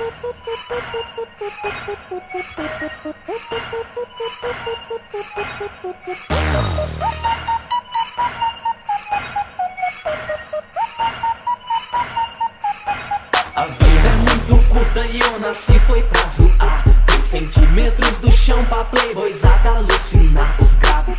A vida é muito curta e eu nasci foi pra zoar. 2 centímetros do chão pra playboyzada alucinar. Os graves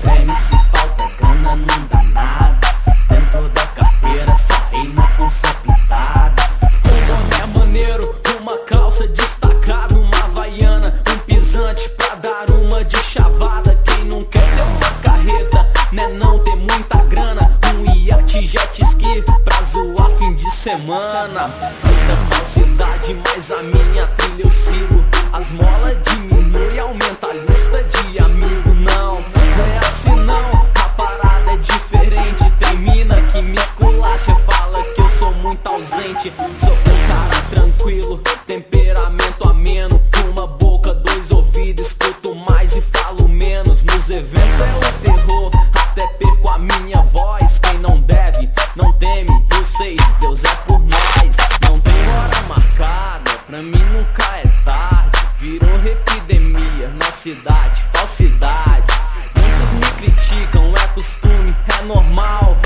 treme, se falta grana não dá nada. Dentro da carteira só reina onça pintada. Um boné maneiro, uma calça destacada, uma havaiana, um pisante pra dar uma de chavada. Quem não quer ter uma carreta, né, não ter muita grana. Um iate jet ski pra zoar fim de semana. Muita falsidade, mas a minha trilha eu sigo. As molas diminui, aumenta a lista de amigo. Não é assim não, a parada é diferente. Tem mina que me esculacha, fala que eu sou muito ausente. Sou um cara tranquilo, temperamento ameno. Uma boca, 2 ouvidos, escuto mais e falo menos. Nos eventos é o terror, até perco a minha voz. Quem não deve, não teme, eu sei, Deus é por nós. Não tem hora marcada, pra mim nunca é tarde. Virou epidemia na cidade, falsidade. Muitos me criticam, é costume, é normal.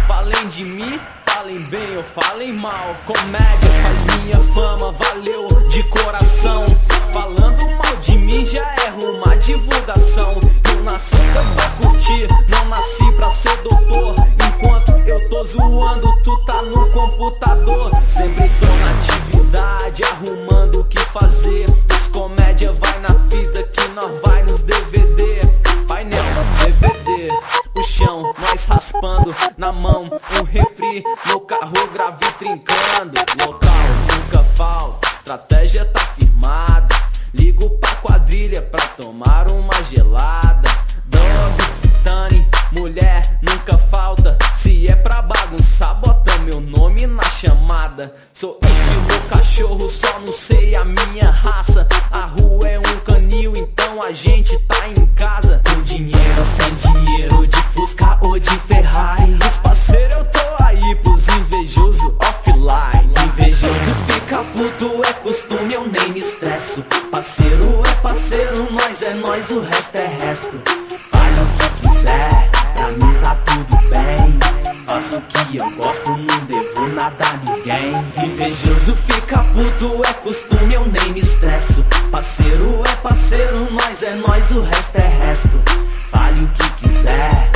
Falem de mim, falem bem ou falem mal. Comédia faz minha fama, valeu de coração. Falando mal de mim já é uma divulgação. Eu nasci pra curtir, não nasci pra ser doutor. Enquanto eu tô zoando, tu tá no computador. Sempre tô na atividade, arrumando o que fazer. Os comédia vai na fita que nós vai nos DVD. Painel, DVD, o chão, nós raspando na mão. Um refri, no carro grave trincando. Local nunca falta, estratégia tá firmada. Ligo pra quadrilha pra tomar uma gelada. Dog, Dani, mulher nunca falta. Se é pra bagunçar, bota meu nome na chamada. Sou estilo cachorro, só não sei a minha raça. A rua é um canil, então a gente tá em casa. Com dinheiro, sem dinheiro, de Fusca ou de Ferrari. Os parceiros eu tô aí pros invejoso offline. Invejoso fica puto, é costume, eu nem me estresso. Parceiro é parceiro, nós é nós, o resto é resto. Fale o que quiser, pra mim tá tudo bem. Faço o que eu gosto, não devo nada a ninguém. Invejoso fica puto, é costume, eu nem me estresso. Parceiro é parceiro, nós é nós, o resto é resto. Fale o que quiser,